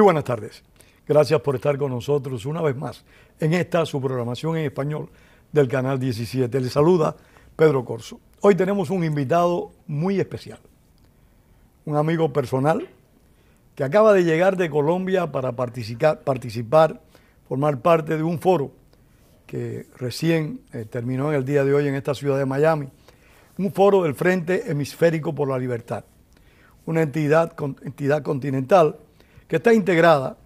Muy buenas tardes. Gracias por estar con nosotros una vez más en esta su programación en español del Canal 17. Les saluda Pedro Corzo. Hoy tenemos un invitado muy especial, un amigo personal que acaba de llegar de Colombia para participar, formar parte de un foro que recién terminó en el día de hoy en esta ciudad de Miami, un foro del Frente Hemisférico por la Libertad, una entidad continental que está integrada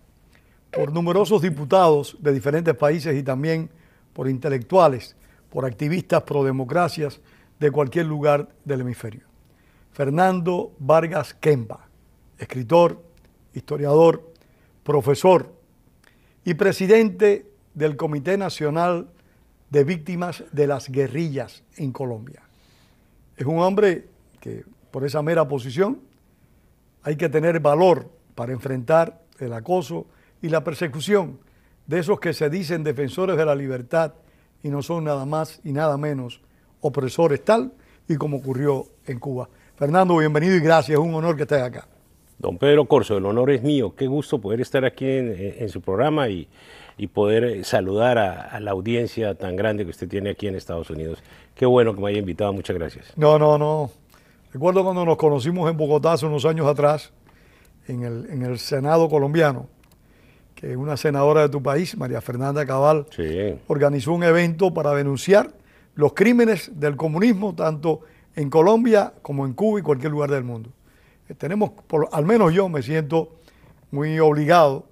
por numerosos diputados de diferentes países y también por intelectuales, por activistas prodemocracias de cualquier lugar del hemisferio. Fernando Vargas Kempa, escritor, historiador, profesor y presidente del Comité Nacional de Víctimas de las Guerrillas en Colombia. Es un hombre que por esa mera posición hay que tener valor para enfrentar el acoso y la persecución de esos que se dicen defensores de la libertad y no son nada más y nada menos opresores, tal y como ocurrió en Cuba. Fernando, bienvenido y gracias, es un honor que estés acá. Don Pedro Corzo, el honor es mío, qué gusto poder estar aquí en su programa y poder saludar a la audiencia tan grande que usted tiene aquí en Estados Unidos. Qué bueno que me haya invitado, muchas gracias. No. Recuerdo cuando nos conocimos en Bogotá hace unos años atrás, en el Senado colombiano, que una senadora de tu país, María Fernanda Cabal, sí, organizó un evento para denunciar los crímenes del comunismo, tanto en Colombia como en Cuba y cualquier lugar del mundo. Tenemos, al menos yo me siento muy obligado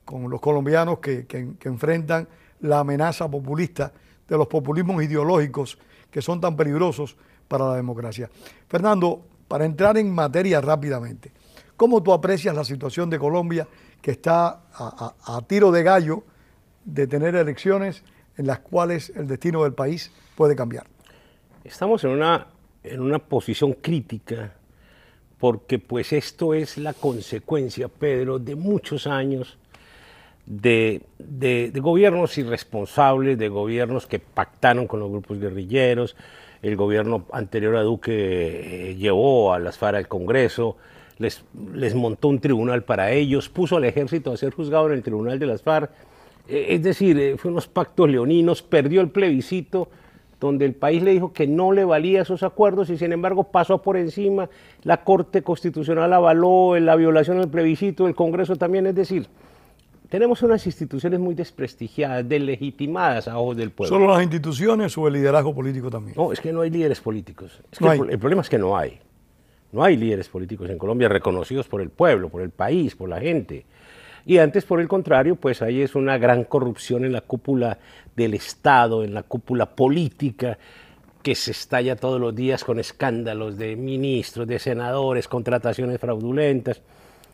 con los colombianos que enfrentan la amenaza populista de los populismos ideológicos que son tan peligrosos para la democracia. Fernando, para entrar en materia rápidamente, ¿cómo tú aprecias la situación de Colombia que está a tiro de gallo de tener elecciones en las cuales el destino del país puede cambiar? Estamos en una posición crítica porque pues esto es la consecuencia, Pedro, de muchos años de gobiernos irresponsables, de gobiernos que pactaron con los grupos guerrilleros. El gobierno anterior a Duque llevó a las FARC al Congreso, les montó un tribunal para ellos, puso al ejército a ser juzgado en el tribunal de las FARC. Es decir, fue unos pactos leoninos, perdió el plebiscito, donde el país le dijo que no le valía esos acuerdos y sin embargo pasó por encima, la Corte Constitucional avaló la violación del plebiscito, el Congreso también, es decir, tenemos unas instituciones muy desprestigiadas, deslegitimadas a ojos del pueblo. ¿Solo las instituciones o el liderazgo político también? No, es que no hay líderes políticos. Es que el problema es que no hay. No hay líderes políticos en Colombia reconocidos por el pueblo, por el país, por la gente. Y antes, por el contrario, pues ahí es una gran corrupción en la cúpula del Estado, en la cúpula política, que se estalla todos los días con escándalos de ministros, de senadores, contrataciones fraudulentas.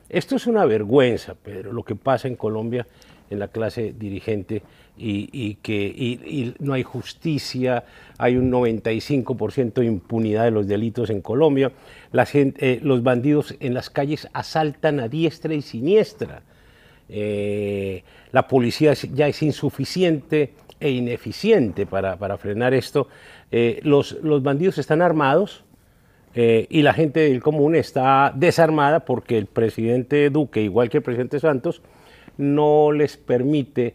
Esto es una vergüenza, Pedro, lo que pasa en Colombia en la clase dirigente y no hay justicia, hay un 95% de impunidad de los delitos en Colombia, los bandidos en las calles asaltan a diestra y siniestra, la policía ya es insuficiente e ineficiente para frenar esto, los bandidos están armados, y la gente del común está desarmada porque el presidente Duque, igual que el presidente Santos, no les permite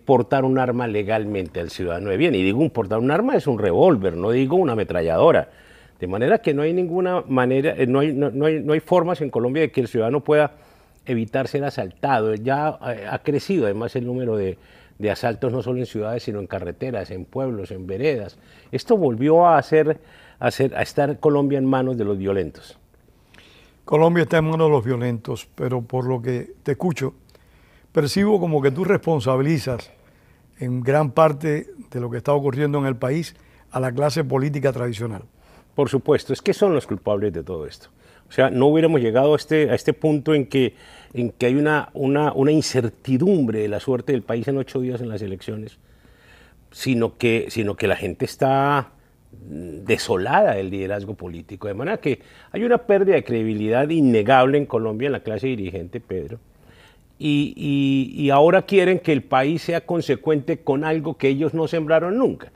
portar un arma legalmente al ciudadano de bien. Y digo, portar un arma es un revólver, no digo una ametralladora. De manera que no hay ninguna manera, no hay formas en Colombia de que el ciudadano pueda evitar ser asaltado. Ya ha crecido además el número de asaltos no solo en ciudades, sino en carreteras, en pueblos, en veredas. Esto volvió a estar Colombia en manos de los violentos. Colombia está en manos de los violentos, pero por lo que te escucho, percibo como que tú responsabilizas en gran parte de lo que está ocurriendo en el país a la clase política tradicional. Por supuesto, es que son los culpables de todo esto. O sea, no hubiéramos llegado a este punto en que hay una incertidumbre de la suerte del país en 8 días en las elecciones, sino que la gente está desolada del liderazgo político, de manera que hay una pérdida de credibilidad innegable en Colombia en la clase dirigente, Pedro, y ahora quieren que el país sea consecuente con algo que ellos no sembraron nunca.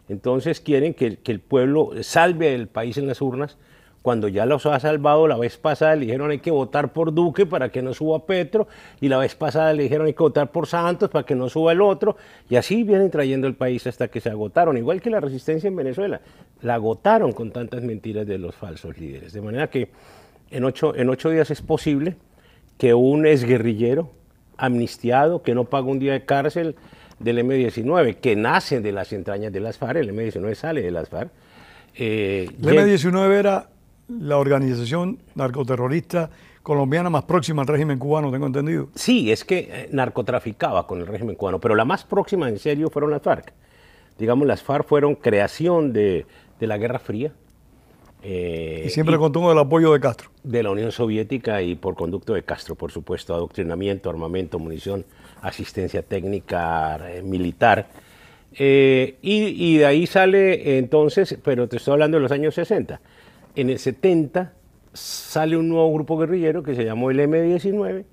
Entonces quieren que el pueblo salve al país en las urnas cuando ya los ha salvado. La vez pasada le dijeron hay que votar por Duque para que no suba Petro, y la vez pasada le dijeron hay que votar por Santos para que no suba el otro, y así vienen trayendo el país hasta que se agotaron, igual que la resistencia en Venezuela, la agotaron con tantas mentiras de los falsos líderes, de manera que en ocho días es posible que un exguerrillero amnistiado, que no paga un día de cárcel, del M-19, que nace de las entrañas de las FARC, el M-19 sale de las FARC. El M-19 era la organización narcoterrorista colombiana más próxima al régimen cubano, tengo entendido. Sí, es que narcotraficaba con el régimen cubano, pero la más próxima en serio fueron las FARC. Digamos, las FARC fueron creación de la Guerra Fría. Y siempre contó con el apoyo de Castro. De la Unión Soviética y por conducto de Castro, por supuesto, adoctrinamiento, armamento, munición, asistencia técnica militar. Y de ahí sale entonces, pero te estoy hablando de los años 60. En el 70 sale un nuevo grupo guerrillero que se llamó el M-19,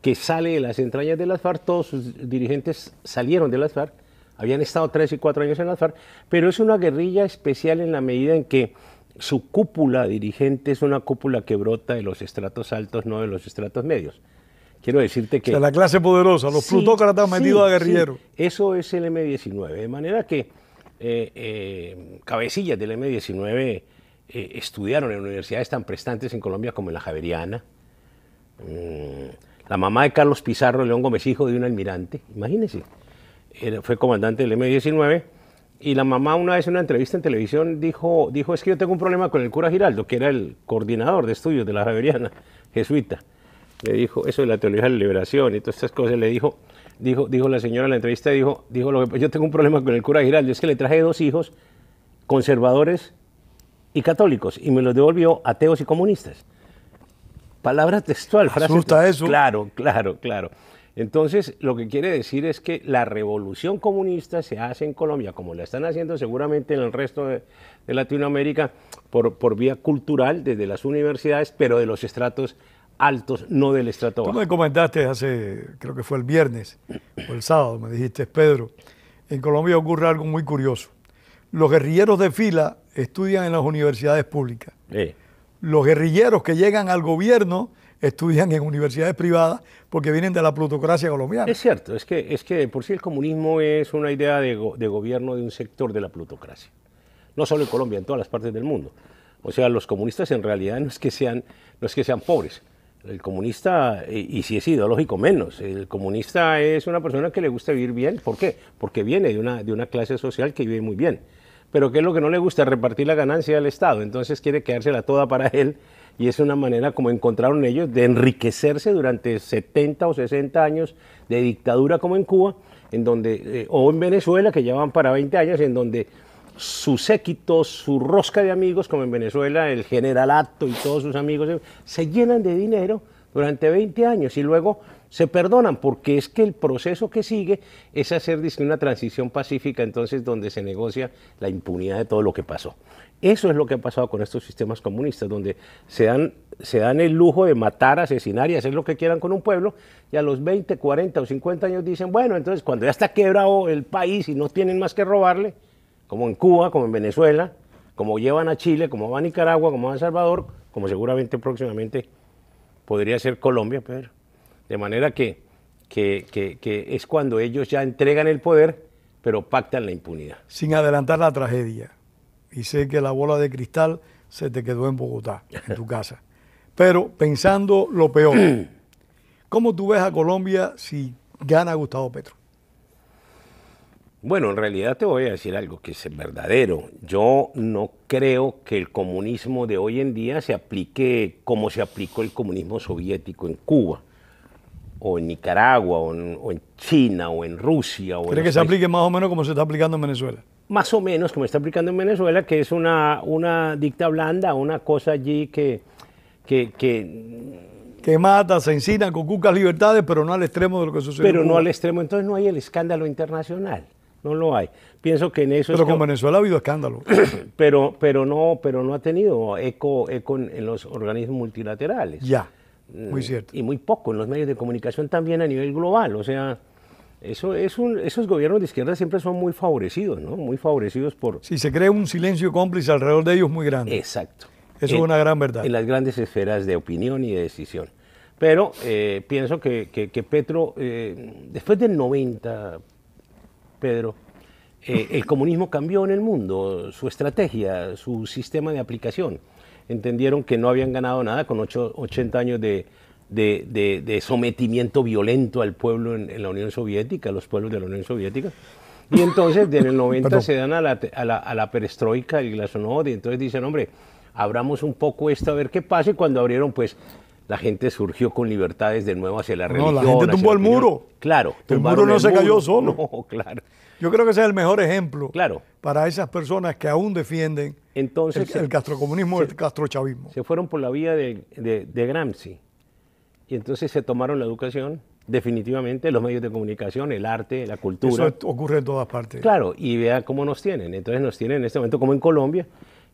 que sale de las entrañas de las FARC. Todos sus dirigentes salieron de las FARC, habían estado 3 y 4 años en las FARC, pero es una guerrilla especial en la medida en que su cúpula dirigente es una cúpula que brota de los estratos altos, no de los estratos medios. Quiero decirte que... O sea, la clase poderosa, los plutócratas metidos a guerrilleros. Sí, eso es el M-19, de manera que cabecillas del M-19 estudiaron en universidades tan prestantes en Colombia como en la Javeriana. La mamá de Carlos Pizarro, León Gómez, hijo de un almirante, imagínense, fue comandante del M-19, y la mamá una vez en una entrevista en televisión dijo, es que yo tengo un problema con el cura Giraldo, que era el coordinador de estudios de la Javeriana, jesuita. Le dijo eso de la teología de la liberación y todas estas cosas, le dijo la señora en la entrevista, dijo yo tengo un problema con el cura Giraldo, es que le traje 2 hijos conservadores y católicos, y me los devolvió ateos y comunistas. Palabra textual, frase. ¿Asusta eso? Claro. Entonces, lo que quiere decir es que la revolución comunista se hace en Colombia, como la están haciendo seguramente en el resto de Latinoamérica, por vía cultural, desde las universidades, pero de los estratos altos, no del estrato bajo. Tú me comentaste creo que fue el viernes o el sábado, me dijiste, Pedro, en Colombia ocurre algo muy curioso. Los guerrilleros de fila estudian en las universidades públicas. Los guerrilleros que llegan al gobierno estudian en universidades privadas porque vienen de la plutocracia colombiana. Es cierto, es que de por sí el comunismo es una idea de gobierno de un sector de la plutocracia. No solo en Colombia, en todas las partes del mundo. O sea, los comunistas en realidad no es que sean pobres. El comunista, y si es ideológico menos, el comunista es una persona que le gusta vivir bien. ¿Por qué? Porque viene de una clase social que vive muy bien. Pero ¿qué es lo que no le gusta? Repartir la ganancia del Estado. Entonces quiere quedársela toda para él, y es una manera como encontraron ellos de enriquecerse durante 70 o 60 años de dictadura como en Cuba, en donde, o en Venezuela, que llevan para 20 años, en donde su séquito, su rosca de amigos, como en Venezuela, el generalato y todos sus amigos, se llenan de dinero durante 20 años y luego se perdonan, porque es que el proceso que sigue es hacer una transición pacífica, entonces donde se negocia la impunidad de todo lo que pasó. Eso es lo que ha pasado con estos sistemas comunistas, donde se dan el lujo de matar, asesinar y hacer lo que quieran con un pueblo, y a los 20, 40 o 50 años dicen, bueno, entonces cuando ya está quebrado el país y no tienen más que robarle, como en Cuba, como en Venezuela, como llevan a Chile, como va a Nicaragua, como va a El Salvador, como seguramente próximamente podría ser Colombia, Pedro. De manera que es cuando ellos ya entregan el poder, pero pactan la impunidad. Sin adelantar la tragedia. Y sé que la bola de cristal se te quedó en Bogotá, en tu casa. Pero pensando lo peor, ¿cómo tú ves a Colombia si gana Gustavo Petro? Bueno, en realidad te voy a decir algo que es verdadero. Yo no creo que el comunismo de hoy en día se aplique como se aplicó el comunismo soviético en Cuba, o en Nicaragua, o en China, o en Rusia. ¿Cree que se aplique más o menos como se está aplicando en Venezuela? Más o menos como está aplicando en Venezuela, que es una dicta blanda, una cosa allí que mata, se encina con cucas libertades, pero no al extremo de lo que sucede. Pero no al extremo, entonces no hay el escándalo internacional. No lo hay. Pienso que en eso... Pero con Venezuela ha habido escándalo. pero no ha tenido eco en los organismos multilaterales. Ya, muy cierto. Y muy poco en los medios de comunicación también a nivel global. O sea, esos gobiernos de izquierda siempre son muy favorecidos, ¿no? Muy favorecidos por... Sí, se crea un silencio cómplice alrededor de ellos muy grande. Exacto. Eso es una gran verdad. En las grandes esferas de opinión y de decisión. Pero pienso que Petro, después del 90, Pedro, el comunismo cambió en el mundo, su estrategia, su sistema de aplicación. Entendieron que no habían ganado nada con 80 años de sometimiento violento al pueblo en la Unión Soviética, a los pueblos de la Unión Soviética. Y entonces, en el 90 se dan a la perestroika y glasnost, y entonces dicen, hombre, abramos un poco esto a ver qué pasa, y cuando abrieron, pues, la gente surgió con libertades de nuevo hacia la religión. No, la gente tumbó el muro. Claro. El muro no se cayó solo. No, claro. Yo creo que ese es el mejor ejemplo Claro. para esas personas que aún defienden entonces, el castrocomunismo, el castrochavismo. Se fueron por la vía de Gramsci. Y entonces se tomaron la educación, definitivamente, los medios de comunicación, el arte, la cultura. Eso ocurre en todas partes. Claro, y vea cómo nos tienen. Entonces nos tienen en este momento como en Colombia,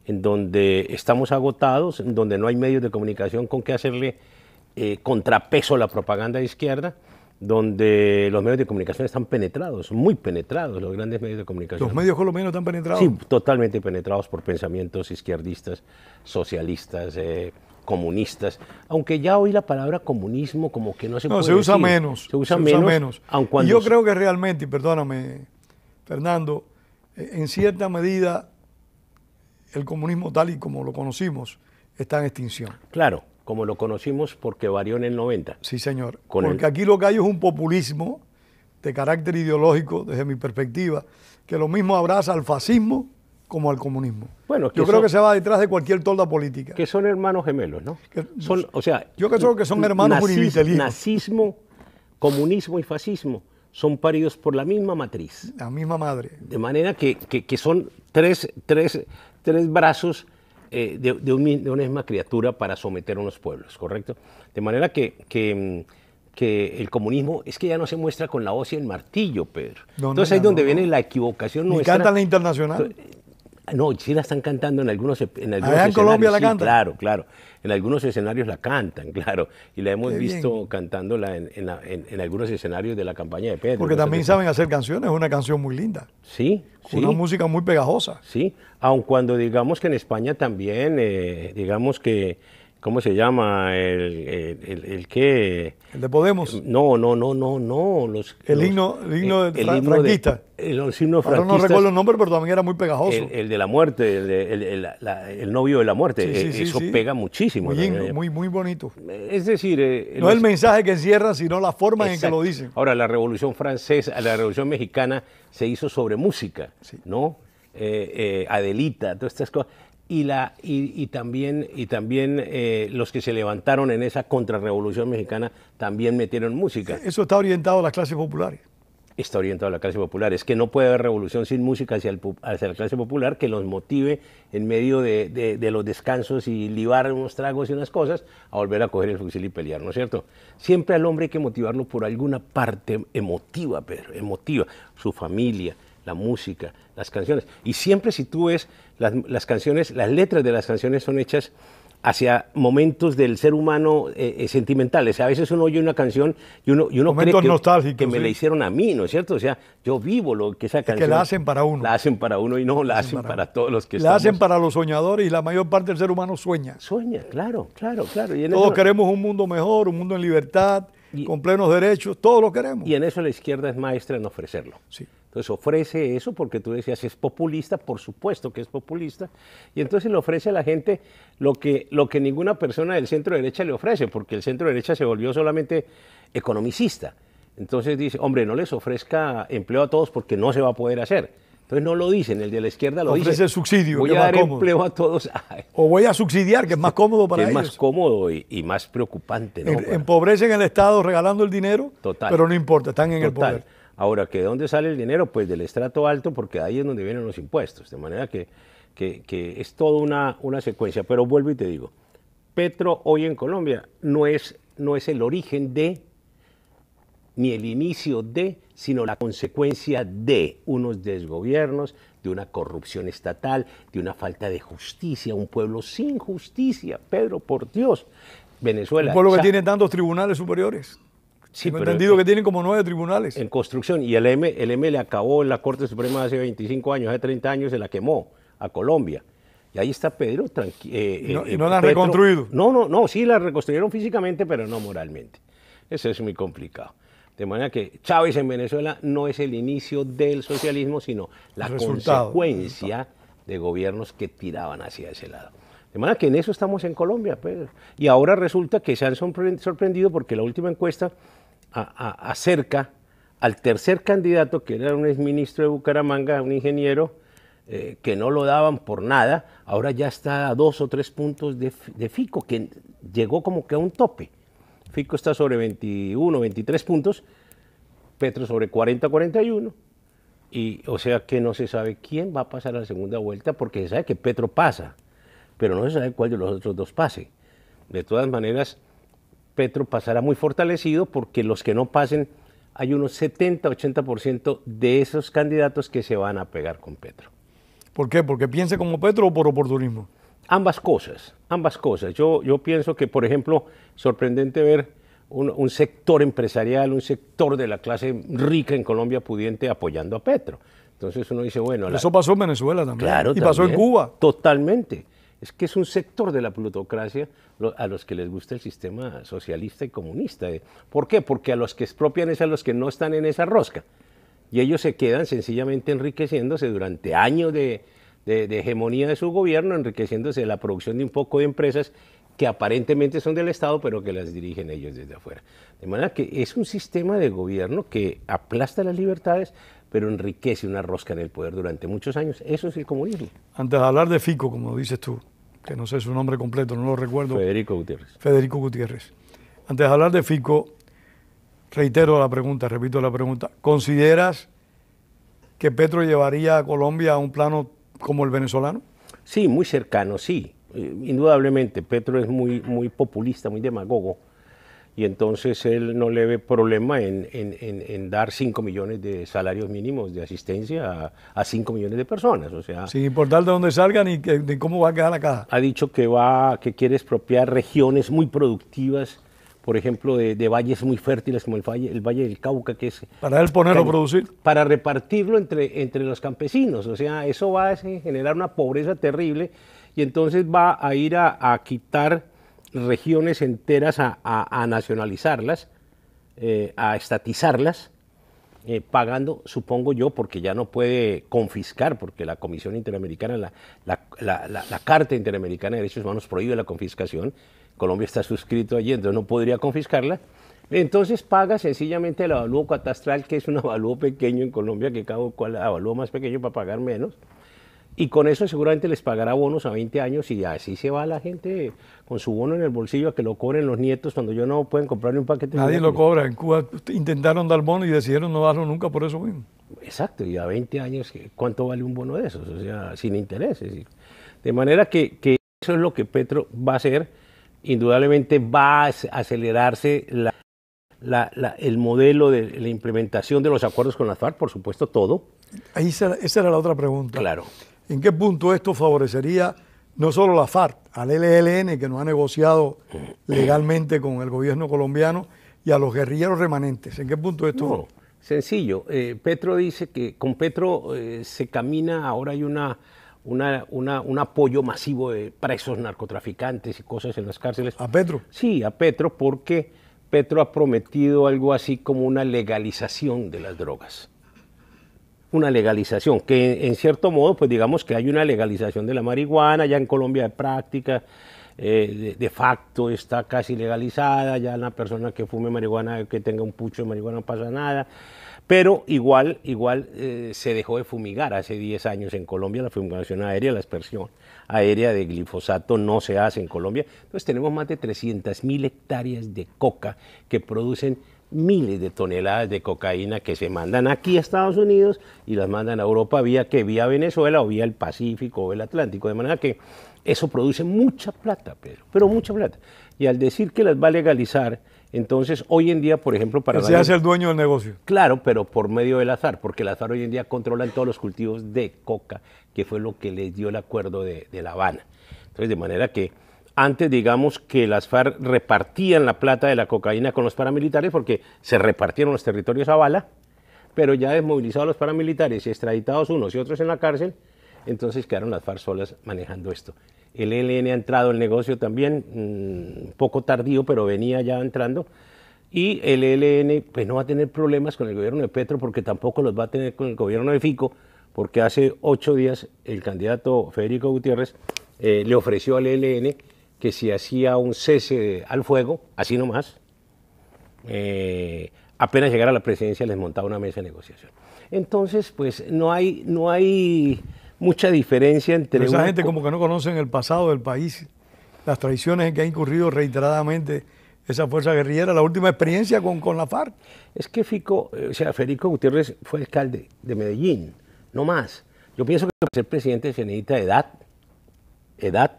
en donde estamos agotados, en donde no hay medios de comunicación con que hacerle contrapeso a la propaganda de izquierda, donde los medios de comunicación están penetrados, muy penetrados, los grandes medios de comunicación. ¿Los medios colombianos están penetrados? Sí, totalmente penetrados por pensamientos izquierdistas, socialistas, comunistas, aunque ya hoy la palabra comunismo como que no se puede se usa decir. menos. Se usa menos. Y yo creo que realmente, y perdóname, Fernando, en cierta medida el comunismo tal y como lo conocimos está en extinción. Claro, como lo conocimos porque varió en el 90. Sí, señor. Porque aquí lo que hay es un populismo de carácter ideológico, desde mi perspectiva, que lo mismo abraza al fascismo como al comunismo. Bueno, yo creo que se va detrás de cualquier tolda política. Que son hermanos gemelos, ¿no? O sea, yo creo que son hermanos univitelinos. Nazismo, comunismo y fascismo son paridos por la misma matriz. La misma madre. De manera que son tres brazos de una misma criatura para someter a unos pueblos, ¿correcto? De manera que el comunismo es que ya no se muestra con la hoz y el martillo, Pedro. Entonces ahí es donde viene la equivocación nuestra. ¿Y cantan la internacional? No, sí la están cantando en algunos escenarios. ¿Allá en Colombia la cantan? Claro, claro. En algunos escenarios la cantan, claro. Y la hemos visto cantándola en algunos escenarios de la campaña de Pedro. Porque también saben hacer canciones, es una canción muy linda. Sí, sí. Una música muy pegajosa. Sí, aun cuando digamos que en España también, digamos que, ¿cómo se llama? El que... ¿El de Podemos? No. El himno franquista. El himno franquista. Ahora no recuerdo el nombre, pero también era muy pegajoso. El de la muerte, el novio de la muerte. Sí, eso pega muchísimo. Muy bonito. Es decir... no el mensaje que encierra, sino la forma en que lo dicen. Ahora, la Revolución Francesa, la Revolución Mexicana se hizo sobre música, ¿no? Adelita, todas estas cosas. Y también los que se levantaron en esa contrarrevolución mexicana también metieron música. Eso está orientado a las clases populares. Está orientado a la clase popular. Es que no puede haber revolución sin música hacia la clase popular que los motive en medio de los descansos y libar unos tragos y unas cosas a volver a coger el fusil y pelear, ¿no es cierto? Siempre al hombre hay que motivarlo por alguna parte emotiva, Pedro, emotiva. Su familia, la música, las canciones. Y siempre si tú ves las canciones, las letras de las canciones son hechas hacia momentos del ser humano sentimentales. A veces uno oye una canción y uno cree que me la hicieron a mí, ¿no es cierto? O sea, yo vivo lo que esa canción... que la hacen para uno. La hacen para uno y no la hacen para todos los que la hacen para los soñadores y la mayor parte del ser humano sueña. Sueña, claro. Y todos queremos un mundo mejor, un mundo en libertad, con plenos derechos, todos lo queremos. Y en eso la izquierda es maestra en ofrecerlo. Sí. Entonces ofrece eso porque tú decías, es populista, por supuesto que es populista, y entonces le ofrece a la gente lo que ninguna persona del centro derecha le ofrece, porque el centro derecha se volvió solamente economicista. Entonces dice, hombre, no les ofrezca empleo a todos porque no se va a poder hacer. Entonces no lo dicen, el de la izquierda lo dice. Ofrece subsidio, voy a dar empleo a todos. O voy a subsidiar, que es más cómodo para ellos. Es más cómodo y más preocupante, ¿no? Empobrecen el Estado regalando el dinero, pero no importa, están en el poder. Ahora, ¿que de dónde sale el dinero? Pues del estrato alto, porque ahí es donde vienen los impuestos. De manera que es toda una secuencia. Pero vuelvo y te digo, Petro hoy en Colombia no es el origen de, ni el inicio de, sino la consecuencia de unos desgobiernos, de una corrupción estatal, de una falta de justicia, un pueblo sin justicia. Pedro, por Dios, Venezuela... Un pueblo que tiene tantos tribunales superiores. Sí, tengo entendido que tienen como 9 tribunales. En construcción, y el M le acabó en la Corte Suprema hace 25 años, hace 30 años, se la quemó a Colombia. Y ahí está Pedro. ¿Y no la han reconstruido? No, sí la reconstruyeron físicamente, pero no moralmente. Eso es muy complicado. De manera que Chávez en Venezuela no es el inicio del socialismo, sino la consecuencia de gobiernos que tiraban hacia ese lado. De manera que en eso estamos en Colombia, Pedro. Y ahora resulta que se han sorprendido porque la última encuesta acerca al tercer candidato, que era un exministro de Bucaramanga, un ingeniero, que no lo daban por nada, ahora ya está a 2 o 3 puntos de Fico, que llegó como que a un tope. Fico está sobre 21, 23 puntos, Petro sobre 40, 41, y o sea que no se sabe quién va a pasar a la segunda vuelta, porque se sabe que Petro pasa, pero no se sabe cuál de los otros dos pase. De todas maneras, Petro pasará muy fortalecido porque los que no pasen, hay unos 70, 80% de esos candidatos que se van a pegar con Petro. ¿Por qué? ¿Porque piense como Petro o por oportunismo? Ambas cosas, ambas cosas. Yo pienso que, por ejemplo, sorprendente ver un sector empresarial, un sector de la clase rica en Colombia pudiente apoyando a Petro. Entonces uno dice, bueno... Eso pasó en Venezuela también. Claro, y también pasó en Cuba. Totalmente. Es que es un sector de la plutocracia a los que les gusta el sistema socialista y comunista. ¿Por qué? Porque a los que expropian es a los que no están en esa rosca. Y ellos se quedan sencillamente enriqueciéndose durante años de hegemonía de su gobierno, enriqueciéndose de la producción de un poco de empresas que aparentemente son del Estado, pero que las dirigen ellos desde afuera. De manera que es un sistema de gobierno que aplasta las libertades, pero enriquece una rosca en el poder durante muchos años. Eso es el comunismo. Antes de hablar de Fico, como dices tú, que no sé su nombre completo, no lo recuerdo. Federico Gutiérrez. Federico Gutiérrez. Antes de hablar de Fico, reitero la pregunta, repito la pregunta. ¿Consideras que Petro llevaría a Colombia a un plano como el venezolano? Sí, muy cercano, sí. Indudablemente, Petro es muy populista, muy demagogo, y entonces él no le ve problema en dar 5 millones de salarios mínimos de asistencia a 5 millones de personas. O sea, sin importar de dónde salgan ni cómo va a quedar la caja. Ha dicho que quiere expropiar regiones muy productivas, por ejemplo, de valles muy fértiles como el Valle del Cauca, que es... Para él ponerlo a producir. Para repartirlo entre los campesinos. O sea, eso va a generar una pobreza terrible y entonces va a ir a quitar regiones enteras, a nacionalizarlas, a estatizarlas, pagando, supongo yo, porque ya no puede confiscar, porque la Comisión Interamericana, la Carta Interamericana de Derechos Humanos prohíbe la confiscación. Colombia está suscrito allí, entonces no podría confiscarla. Entonces paga sencillamente el avalúo catastral, que es un avalúo pequeño en Colombia, que cada cual avalúo más pequeño para pagar menos. Y con eso seguramente les pagará bonos a 20 años y así se va la gente con su bono en el bolsillo a que lo cobren los nietos cuando yo no pueden comprarle un paquete. Nadie lo cobra. En Cuba intentaron dar bono y decidieron no darlo nunca por eso mismo. Exacto, y a 20 años, ¿cuánto vale un bono de esos? O sea, sin intereses. De manera que eso es lo que Petro va a hacer. Indudablemente va a acelerarse el modelo de la implementación de los acuerdos con las FARC, por supuesto, todo. Esa era la otra pregunta. Claro. ¿En qué punto esto favorecería no solo la FARC, al ELN, que no ha negociado legalmente con el gobierno colombiano, y a los guerrilleros remanentes? ¿En qué punto esto? No, sencillo. Petro dice que con Petro se camina, ahora hay un apoyo masivo de presos narcotraficantes y cosas en las cárceles. ¿A Petro? Sí, a Petro, porque Petro ha prometido algo así como una legalización de las drogas. Una legalización, que en cierto modo, pues digamos que hay una legalización de la marihuana, ya en Colombia de práctica, de facto está casi legalizada, ya una persona que fume marihuana, que tenga un pucho de marihuana no pasa nada, pero igual se dejó de fumigar hace 10 años en Colombia, la fumigación aérea, la aspersión aérea de glifosato no se hace en Colombia, entonces tenemos más de 300.000 hectáreas de coca que producen miles de toneladas de cocaína que se mandan aquí a Estados Unidos y las mandan a Europa vía Venezuela o vía el Pacífico o el Atlántico, de manera que eso produce mucha plata, pero mucha plata. Y al decir que las va a legalizar, entonces hoy en día, por ejemplo, para... Se hace el dueño del negocio. Claro, pero por medio del azar, porque el azar hoy en día controlan todos los cultivos de coca, que fue lo que les dio el acuerdo de La Habana. Entonces, de manera que antes, digamos, que las FARC repartían la plata de la cocaína con los paramilitares porque se repartieron los territorios a bala, pero ya desmovilizados los paramilitares y extraditados unos y otros en la cárcel, Entonces quedaron las FARC solas manejando esto. El ELN ha entrado al negocio también, un poco tardío, pero venía ya entrando. Y el ELN pues, no va a tener problemas con el gobierno de Petro porque tampoco los va a tener con el gobierno de Fico, porque hace 8 días el candidato Federico Gutiérrez le ofreció al ELN que si hacía un cese al fuego, así nomás, apenas llegara a la presidencia les montaba una mesa de negociación. Entonces, pues no hay mucha diferencia entre... Pero esa gente como que no conocen el pasado del país, las traiciones en que ha incurrido reiteradamente esa fuerza guerrillera, la última experiencia con la FARC. Es que Federico Gutiérrez fue alcalde de Medellín, no más. Yo pienso que para ser presidente se necesita edad,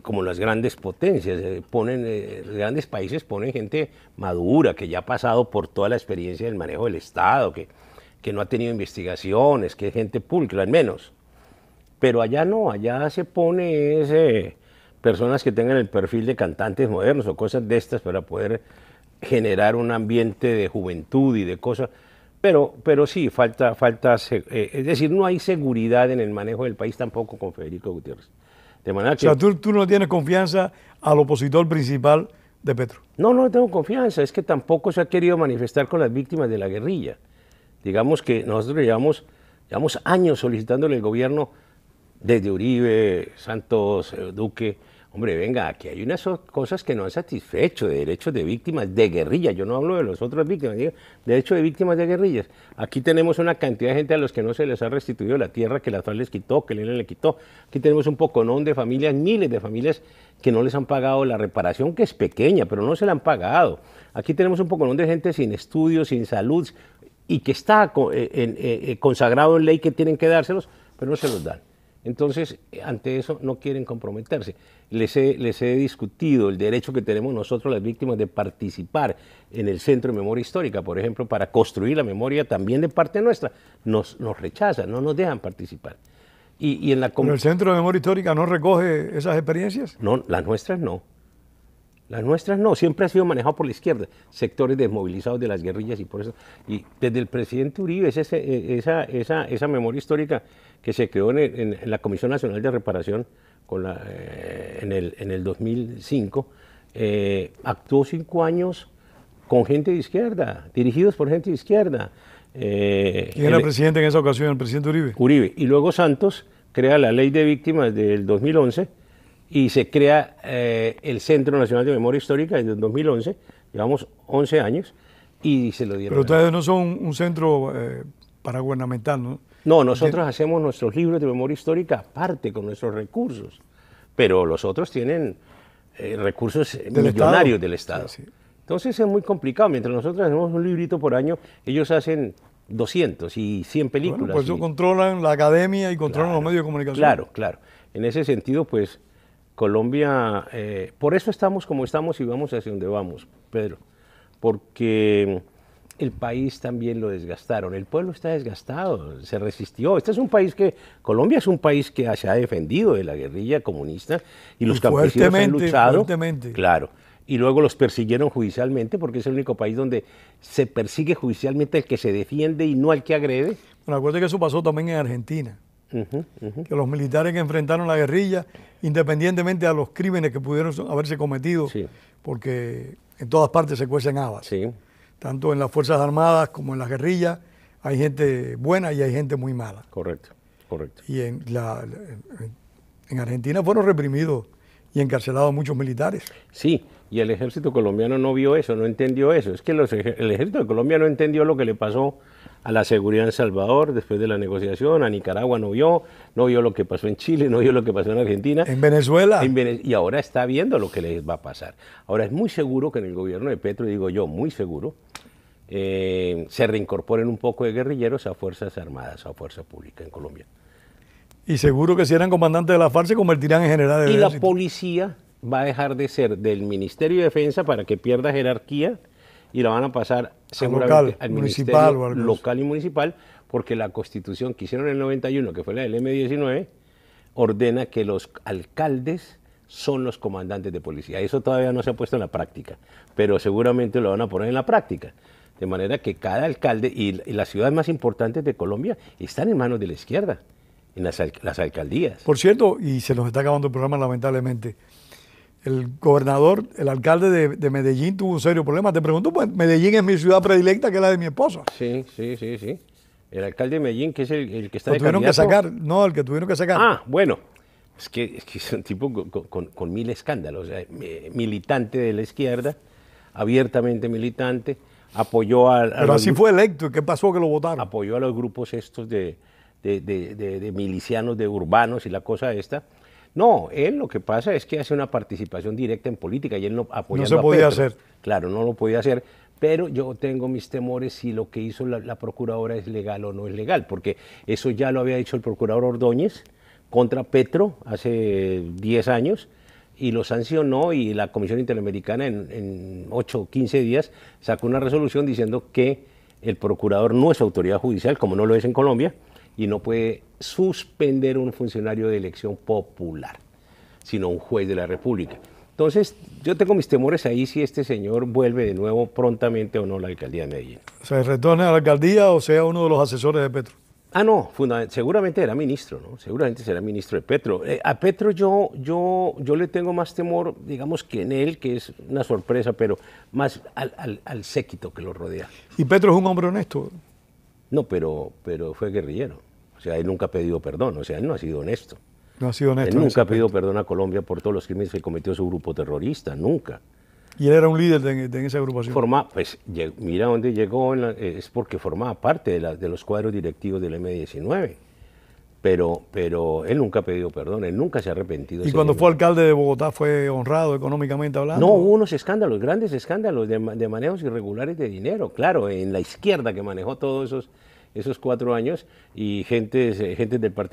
como las grandes potencias, los grandes países ponen gente madura, que ya ha pasado por toda la experiencia del manejo del Estado, que no ha tenido investigaciones, que es gente pulcra, al menos. Pero allá no, allá se pone personas que tengan el perfil de cantantes modernos o cosas de estas para poder generar un ambiente de juventud y de cosas. Pero sí, falta es decir, no hay seguridad en el manejo del país tampoco con Federico Gutiérrez. De manera que, o sea, tú no tienes confianza al opositor principal de Petro. No tengo confianza, es que tampoco se ha querido manifestar con las víctimas de la guerrilla. Digamos que nosotros llevamos años solicitándole al gobierno, desde Uribe, Santos, Duque, hombre, venga, aquí hay unas cosas que no han satisfecho de derechos de víctimas de guerrilla. Yo no hablo de las otras víctimas, digo, derechos de víctimas de guerrillas. Aquí tenemos una cantidad de gente a los que no se les ha restituido la tierra que la FARC les quitó, que el ELN le quitó. Aquí tenemos un poconón de familias, miles de familias que no les han pagado la reparación, que es pequeña, pero no se la han pagado. Aquí tenemos un poconón de gente sin estudios, sin salud, y que está consagrado en ley que tienen que dárselos, pero no se los dan. Entonces, ante eso no quieren comprometerse. Les he discutido el derecho que tenemos nosotros las víctimas de participar en el Centro de Memoria Histórica, por ejemplo, para construir la memoria también de parte nuestra. Nos rechazan, no nos dejan participar. ¿Pero el Centro de Memoria Histórica no recoge esas experiencias? No, las nuestras no. Las nuestras no, siempre ha sido manejado por la izquierda, sectores desmovilizados de las guerrillas y por eso. Y desde el presidente Uribe, esa memoria histórica que se creó en la Comisión Nacional de Reparación en el 2005, actuó 5 años con gente de izquierda, dirigidos por gente de izquierda. ¿Quién era el presidente en esa ocasión, el presidente Uribe? Uribe. Y luego Santos crea la Ley de Víctimas del 2011, y se crea el Centro Nacional de Memoria Histórica desde el 2011, llevamos 11 años, y se lo dieron. Pero ustedes no son un centro paragubernamental, ¿no? No, nosotros hacemos nuestros libros de memoria histórica aparte, con nuestros recursos, pero los otros tienen recursos millonarios del Estado. Sí, sí. Entonces es muy complicado, mientras nosotros hacemos un librito por año, ellos hacen 200 y 100 películas. Bueno, pues ellos controlan la academia y controlan los medios de comunicación. Claro. En ese sentido, pues, Colombia, por eso estamos como estamos y vamos hacia donde vamos, Pedro, porque el país también lo desgastaron, el pueblo está desgastado, se resistió. Colombia es un país que se ha defendido de la guerrilla comunista y los campesinos han luchado. Fuertemente. Claro, y luego los persiguieron judicialmente porque es el único país donde se persigue judicialmente al que se defiende y no al que agrede. Bueno, acuérdate que eso pasó también en Argentina. Que los militares que enfrentaron la guerrilla, independientemente de los crímenes que pudieron haberse cometido, sí, porque en todas partes se cuecen habas, sí, tanto en las Fuerzas Armadas como en las guerrillas, hay gente buena y hay gente muy mala. Correcto. Y en Argentina fueron reprimidos y encarcelados muchos militares. Sí, y el ejército colombiano no vio eso, no entendió eso. Es que el ejército de Colombia no entendió lo que le pasó a la seguridad en El Salvador después de la negociación, a Nicaragua no vio lo que pasó en Chile, no vio lo que pasó en Argentina. En Venezuela. Y ahora está viendo lo que les va a pasar. Ahora es muy seguro que en el gobierno de Petro, digo yo, muy seguro, se reincorporen un poco de guerrilleros a Fuerzas Armadas, a Fuerza Pública en Colombia. Y seguro que si eran comandantes de la FARC se convertirán en generales del ejército. Y la policía va a dejar de ser del Ministerio de Defensa para que pierda jerarquía y la van a pasar seguramente al Ministerio local y municipal, porque la Constitución que hicieron en el 91, que fue la del M19, ordena que los alcaldes son los comandantes de policía. Eso todavía no se ha puesto en la práctica, pero seguramente lo van a poner en la práctica. De manera que cada alcalde y las ciudades más importantes de Colombia están en manos de la izquierda. en las alcaldías. Por cierto, y se nos está acabando el programa lamentablemente, el gobernador, el alcalde de Medellín tuvo un serio problema. Te pregunto, pues Medellín es mi ciudad predilecta, que es la de mi esposa. Sí. El alcalde de Medellín, que es el que está Lo de tuvieron que candidato. sacar, no, el que tuvieron que sacar. Ah, bueno, es que es un tipo con mil escándalos, militante de la izquierda, abiertamente militante, apoyó Pero así fue electo, ¿y qué pasó que lo votaron? apoyó a los grupos estos de milicianos, de urbanos y la cosa esta. No, él lo que pasa es que hace una participación directa en política y él no apoyando No se a podía Petro. hacer. Claro, no lo podía hacer, pero yo tengo mis temores si lo que hizo la procuradora es legal o no es legal, porque eso ya lo había dicho el procurador Ordóñez contra Petro hace 10 años y lo sancionó, y la Comisión Interamericana en 8 o 15 días sacó una resolución diciendo que el procurador no es autoridad judicial, como no lo es en Colombia, y no puede suspender un funcionario de elección popular, sino un juez de la República. Entonces, yo tengo mis temores ahí si este señor vuelve de nuevo prontamente o no a la alcaldía de Medellín. Se retorne a la alcaldía o sea uno de los asesores de Petro. Ah, no, seguramente era ministro, ¿no? Seguramente será ministro de Petro. A Petro yo le tengo más temor, digamos, que en él, que es una sorpresa, pero más al séquito que lo rodea. Y Petro es un hombre honesto. No, pero fue guerrillero. O sea, él nunca ha pedido perdón, o sea, él no ha sido honesto. No ha sido honesto. Él nunca ha pedido perdón a Colombia por todos los crímenes que cometió su grupo terrorista, nunca. Y él era un líder de esa agrupación. Mira dónde llegó, es porque formaba parte de los cuadros directivos del M-19. Pero él nunca ha pedido perdón, él nunca se ha arrepentido. Y cuando fue alcalde de Bogotá fue honrado económicamente hablando. No, hubo unos escándalos, grandes escándalos de manejos irregulares de dinero, claro, en la izquierda que manejó todos esos 4 años, y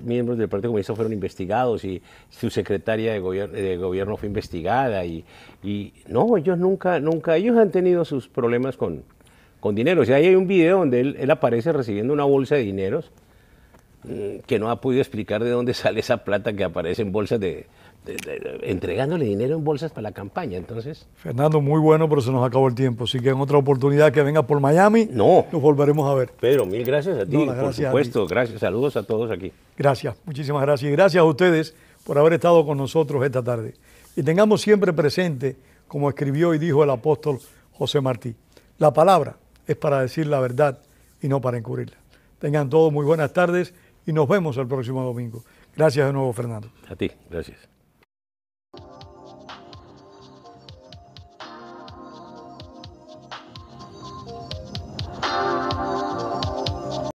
miembros del Partido Comunista fueron investigados, y su secretaria de gobierno fue investigada, y no, ellos nunca, ellos han tenido sus problemas con dinero. O sea, ahí hay un video donde él aparece recibiendo una bolsa de dineros, que no ha podido explicar de dónde sale esa plata que aparece en bolsas entregándole dinero en bolsas para la campaña. Entonces, Fernando, muy bueno, pero se nos acabó el tiempo. Así que en otra oportunidad que venga por Miami, nos volveremos a ver. Pedro, mil gracias a ti, por supuesto. Gracias, saludos a todos aquí. Gracias, muchísimas gracias. Y gracias a ustedes por haber estado con nosotros esta tarde. Y tengamos siempre presente, como escribió y dijo el apóstol José Martí, la palabra es para decir la verdad y no para encubrirla. Tengan todos muy buenas tardes y nos vemos el próximo domingo. Gracias de nuevo, Fernando. A ti, gracias.